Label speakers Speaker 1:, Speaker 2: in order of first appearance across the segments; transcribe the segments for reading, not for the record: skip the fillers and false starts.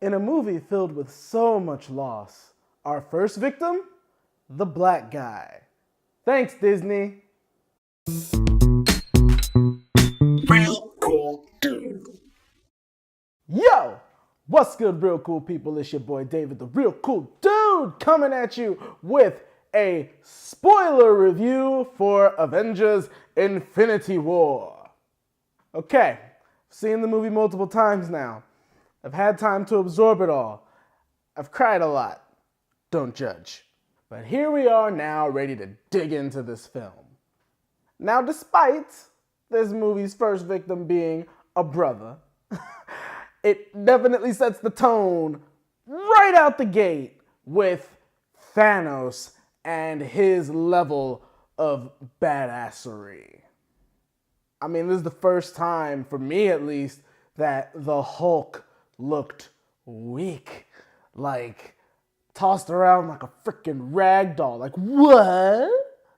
Speaker 1: In a movie filled with so much loss, our first victim? The black guy. Thanks, Disney.
Speaker 2: Real cool dude.
Speaker 1: Yo! What's good, real cool people? It's your boy David, the real cool dude, coming at you with a spoiler review for Avengers Infinity War. Okay, I've seen the movie multiple times now. I've had time to absorb it all. I've cried a lot. Don't judge. But here we are now, ready to dig into this film. Now, despite this movie's first victim being a brother, it definitely sets the tone right out the gate with Thanos and his level of badassery. I mean, this is the first time, for me at least, that the Hulk looked weak. Like, tossed around like a freaking rag doll. Like, what?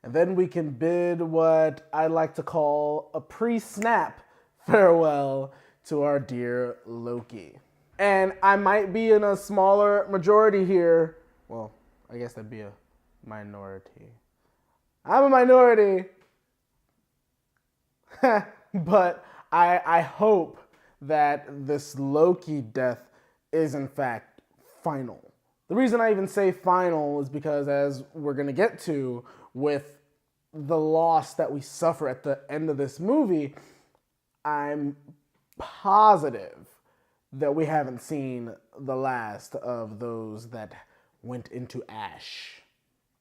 Speaker 1: And then we can bid what I like to call a pre-snap farewell to our dear Loki. And I might be in a smaller majority here. Well, I guess that'd be a minority. I'm a minority. But I hope that this Loki death is in fact final. The reason I even say final is because, as we're going to get to, with the loss that we suffer at the end of this movie, I'm positive that we haven't seen the last of those that went into ash.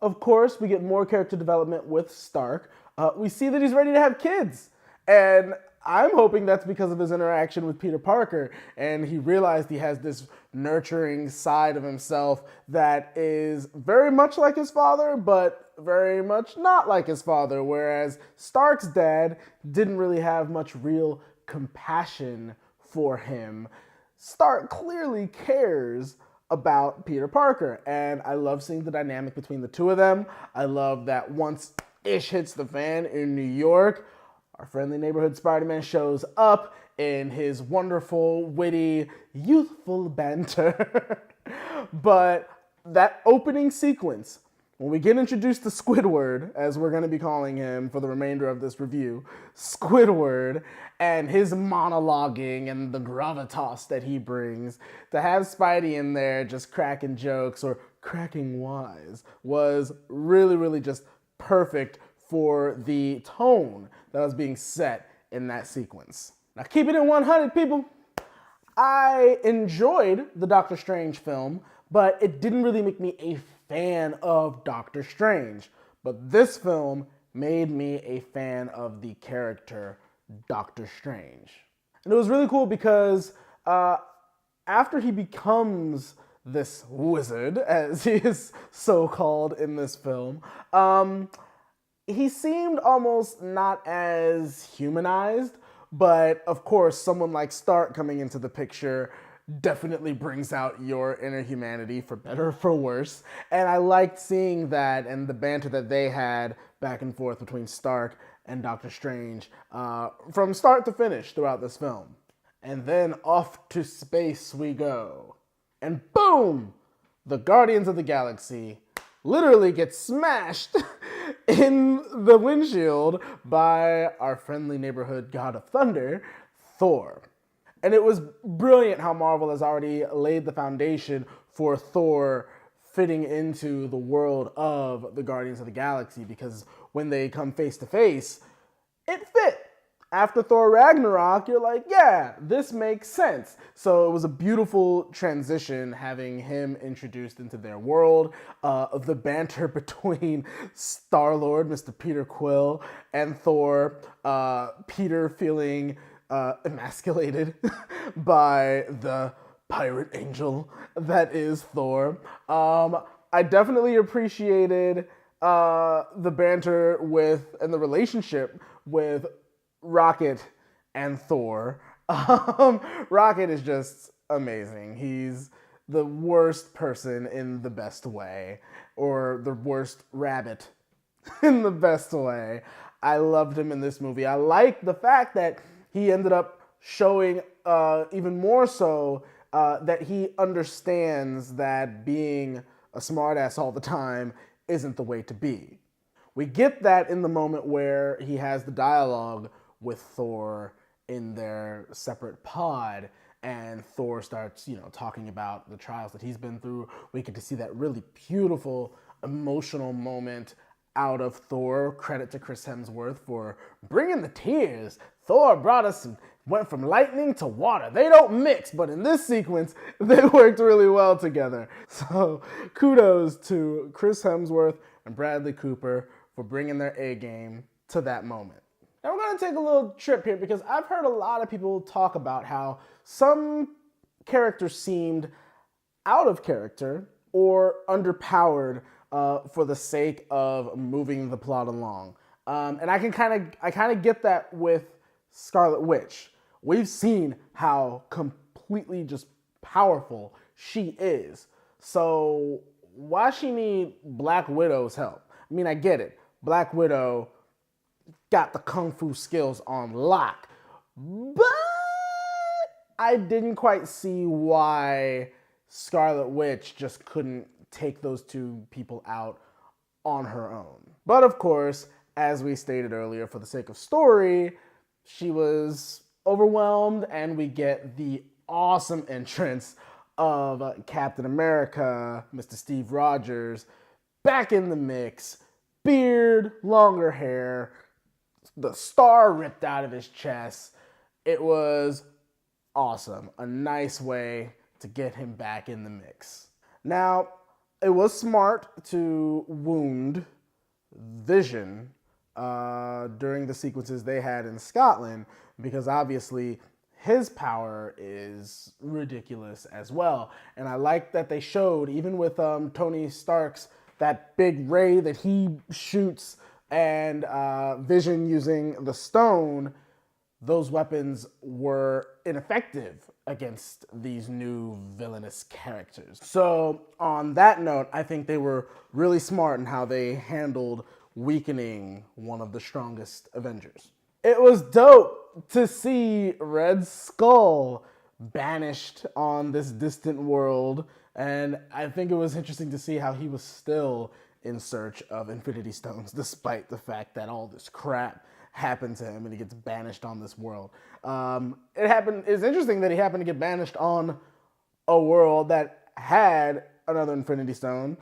Speaker 1: Of course, we get more character development with Stark. We see that he's ready to have kids. And I'm hoping that's because of his interaction with Peter Parker, and he realized he has this nurturing side of himself that is very much like his father, but very much not like his father, whereas Stark's dad didn't really have much real compassion for him. Stark clearly cares about Peter Parker, and I love seeing the dynamic between the two of them. I love that once ish hits the fan in New York, our friendly neighborhood SpiderMan shows up in his wonderful, witty, youthful banter. But that opening sequence, when we get introduced to Squidward, as we're going to be calling him for the remainder of this review, Squidward, and his monologuing and the gravitas that he brings, to have Spidey in there just cracking jokes or cracking wise was really, really just perfect for the tone that was being set in that sequence. Now, keeping it 100, people, I enjoyed the Doctor Strange film, but it didn't really make me a fan of Doctor Strange. But this film made me a fan of the character Doctor Strange. And it was really cool because after he becomes this wizard, as he is so called in this film, he seemed almost not as humanized, but of course, someone like Stark coming into the picture definitely brings out your inner humanity, for better or for worse. And I liked seeing that and the banter that they had back and forth between Stark and Doctor Strange from start to finish throughout this film. And then off to space we go. And boom! The Guardians of the Galaxy literally get smashed in the windshield by our friendly neighborhood god of thunder, Thor. And it was brilliant how Marvel has already laid the foundation for Thor fitting into the world of the Guardians of the Galaxy, because when they come face to face, it fit. After Thor Ragnarok, you're like, yeah, this makes sense. So it was a beautiful transition having him introduced into their world. The banter between Star-Lord, Mr. Peter Quill, and Thor. Peter feeling emasculated by the pirate angel that is Thor. I definitely appreciated the banter with and the relationship with Rocket and Thor. Rocket is just amazing. He's the worst person in the best way, or the worst rabbit in the best way. I loved him in this movie. I like the fact that he ended up showing even more so that he understands that being a smartass all the time isn't the way to be. We get that in the moment where he has the dialogue with Thor in their separate pod, and Thor starts, talking about the trials that he's been through. We get to see that really beautiful, emotional moment out of Thor. Credit to Chris Hemsworth for bringing the tears. Thor brought us and went from lightning to water. They don't mix, but in this sequence, they worked really well together. So kudos to Chris Hemsworth and Bradley Cooper for bringing their A game to that moment. Now we're going to take a little trip here because I've heard a lot of people talk about how some characters seemed out of character or underpowered for the sake of moving the plot along. And I kind of get that with Scarlet Witch. We've seen how completely just powerful she is. So why she need Black Widow's help? I mean, I get it. Black Widow got the kung fu skills on lock, but I didn't quite see why Scarlet Witch just couldn't take those two people out on her own. But of course, as we stated earlier, for the sake of story, she was overwhelmed, and we get the awesome entrance of Captain America, Mr. Steve Rogers, back in the mix. Beard, longer hair, the star ripped out of his chest. It was awesome. A nice way to get him back in the mix. Now, it was smart to wound Vision during the sequences they had in Scotland, because obviously his power is ridiculous as well. And I like that they showed, even with Tony Stark's that big ray that he shoots and Vision using the stone, those weapons were ineffective against these new villainous characters. So on that note, I think they were really smart in how they handled weakening one of the strongest Avengers. It was dope to see Red Skull banished on this distant world, and I think it was interesting to see how he was still in search of Infinity Stones, despite the fact that all this crap happened to him and he gets banished on this world. It's interesting that he happened to get banished on a world that had another Infinity Stone.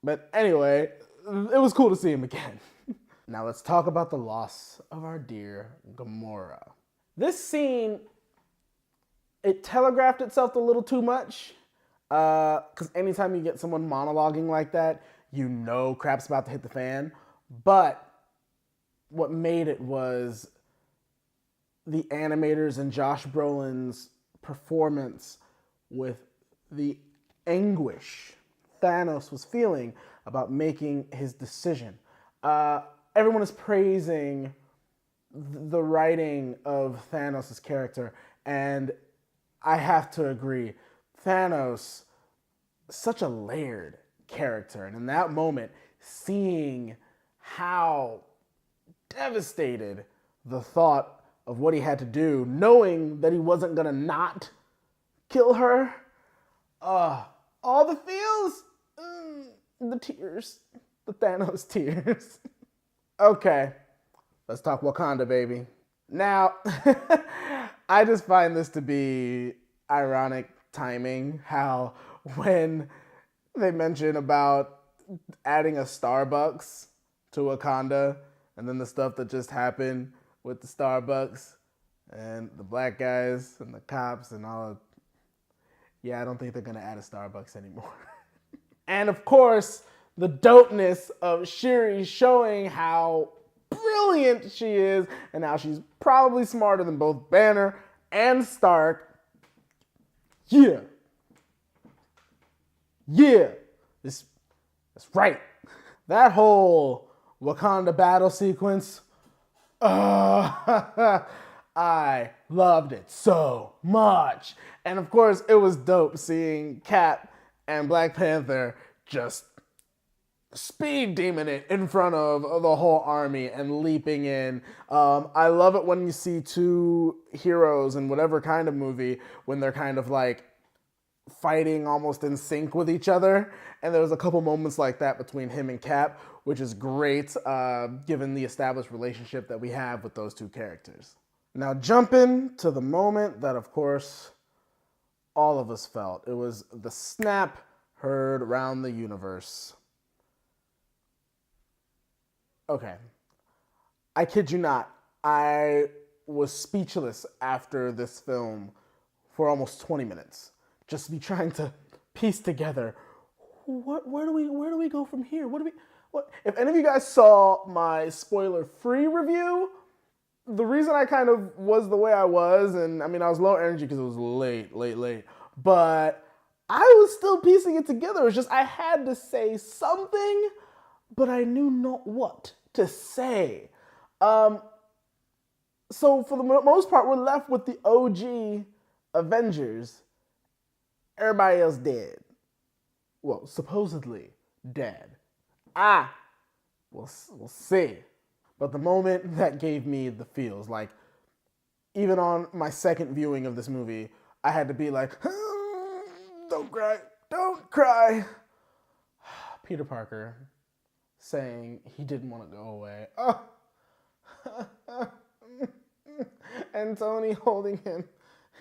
Speaker 1: But anyway, it was cool to see him again. Now let's talk about the loss of our dear Gamora. This scene, it telegraphed itself a little too much. Because anytime you get someone monologuing like that, you know crap's about to hit the fan. But what made it was the animators and Josh Brolin's performance with the anguish Thanos was feeling about making his decision. Everyone is praising the writing of Thanos' character, and I have to agree. Thanos, such a layered character, and in that moment, seeing how devastated the thought of what he had to do, knowing that he wasn't gonna not kill her, all the feels, the tears, the Thanos tears. Okay, let's talk Wakanda, baby. Now, I just find this to be ironic timing, how when they mention about adding a Starbucks to Wakanda, and then the stuff that just happened with the Starbucks and the black guys and the cops and all of, yeah, I don't think they're gonna add a Starbucks anymore. And of course, the dopeness of Shuri showing how brilliant she is and how she's probably smarter than both Banner and Stark. Yeah. That's right. That whole Wakanda battle sequence, I loved it so much. And of course, it was dope seeing Cap and Black Panther just speed demon it in front of the whole army and leaping in. I love it when you see two heroes in whatever kind of movie when they're kind of like fighting almost in sync with each other. And there was a couple moments like that between him and Cap, which is great given the established relationship that we have with those two characters. Now jumping to the moment that, of course, all of us felt. It was the snap heard around the universe. Okay. I kid you not. I was speechless after this film for almost 20 minutes. Just be trying to piece together where do we go from here? If any of you guys saw my spoiler-free review, the reason I kind of was the way I was, and I mean I was low energy because it was late, but I was still piecing it together. It's just I had to say something, but I knew not what to say. So for the most part, we're left with the OG Avengers. Everybody else dead. Well, supposedly dead. We'll see. But the moment that gave me the feels, like, even on my second viewing of this movie, I had to be like, don't cry. Peter Parker saying he didn't want to go away. And Tony holding him,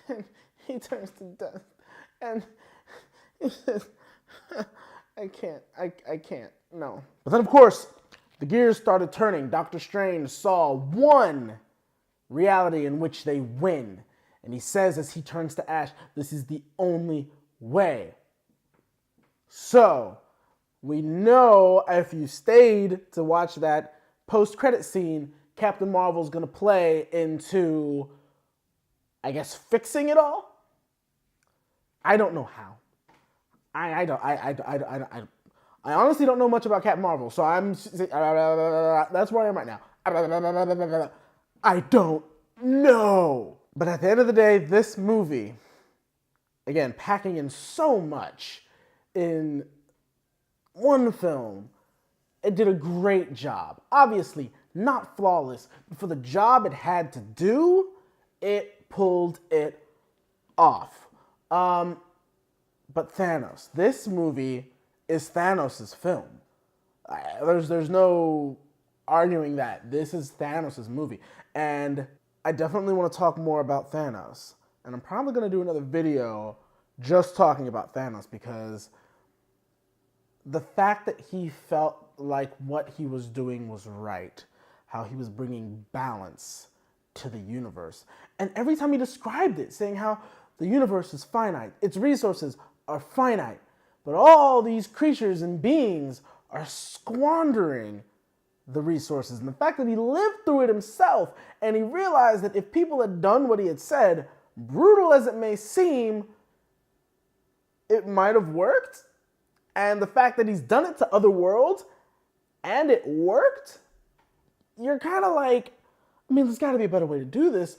Speaker 1: and he turns to dust. And he says, I can't, no. But then, of course, the gears started turning. Doctor Strange saw one reality in which they win. And he says as he turns to ash, this is the only way. So, we know if you stayed to watch that post-credit scene, Captain Marvel's going to play into, I guess, fixing it all? I don't know how. I honestly don't know much about Captain Marvel, so that's where I am right now. I don't know. But at the end of the day, this movie, again, packing in so much in one film, it did a great job. Obviously, not flawless, but for the job it had to do, it pulled it off. But Thanos, this movie is Thanos' film. There's no arguing that. This is Thanos' movie. And I definitely want to talk more about Thanos. And I'm probably going to do another video just talking about Thanos because the fact that he felt like what he was doing was right, how he was bringing balance to the universe. And every time he described it, saying how the universe is finite, its resources are finite, but all these creatures and beings are squandering the resources. And the fact that he lived through it himself and he realized that if people had done what he had said, brutal as it may seem, it might have worked. And the fact that he's done it to other worlds and it worked, you're kind of like, I mean, there's got to be a better way to do this,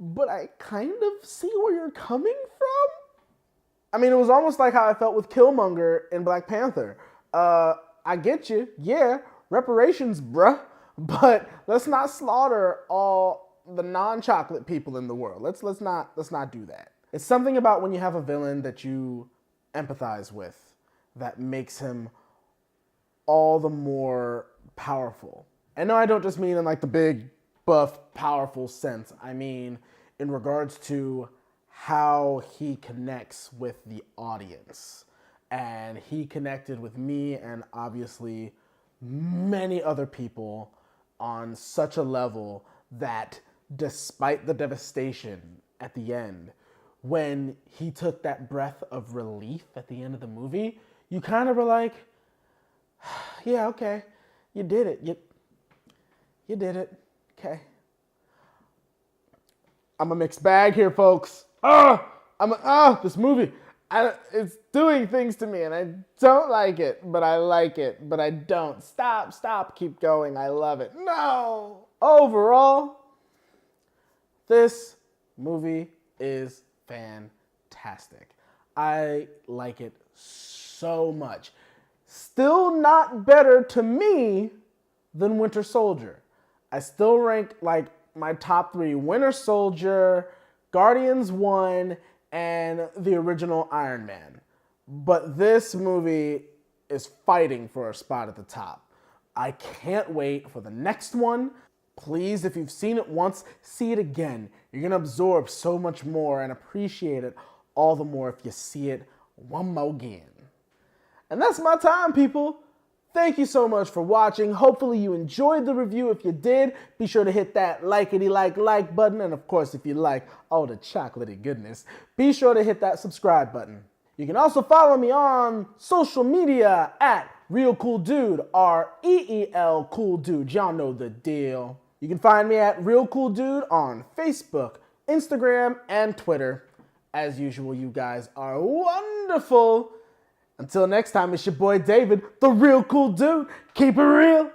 Speaker 1: but I kind of see where you're coming from. I mean, it was almost like how I felt with Killmonger in Black Panther. I get you, yeah, reparations, bruh, but let's not slaughter all the non-chocolate people in the world. Let's not do that. It's something about when you have a villain that you empathize with that makes him all the more powerful. And no, I don't just mean in like the big, buff, powerful sense. I mean in regards to how he connects with the audience. And he connected with me and obviously many other people on such a level that despite the devastation at the end, when he took that breath of relief at the end of the movie, you kind of were like, yeah, okay, you did it. You did it. Okay. I'm a mixed bag here, folks. This movie, it's doing things to me, and I don't like it, but I like it, but I don't. Stop, keep going. I love it. No! Overall, this movie is fantastic. I like it so much. Still not better to me than Winter Soldier. I still rank like my top 3 Winter Soldier, Guardians 1, and the original Iron Man. But this movie is fighting for a spot at the top. I can't wait for the next one. Please, if you've seen it once, see it again. You're gonna absorb so much more and appreciate it all the more if you see it one more again. And that's my time, people. Thank you so much for watching. Hopefully you enjoyed the review. If you did, be sure to hit that like button. And of course, if you like all the chocolatey goodness, be sure to hit that subscribe button. You can also follow me on social media at Real Cool Dude, REEL Cool Dude. Y'all know the deal. You can find me at Real Cool Dude on Facebook, Instagram, and Twitter. As usual, you guys are wonderful. Until next time, it's your boy David, the Real Cool Dude. Keep it real.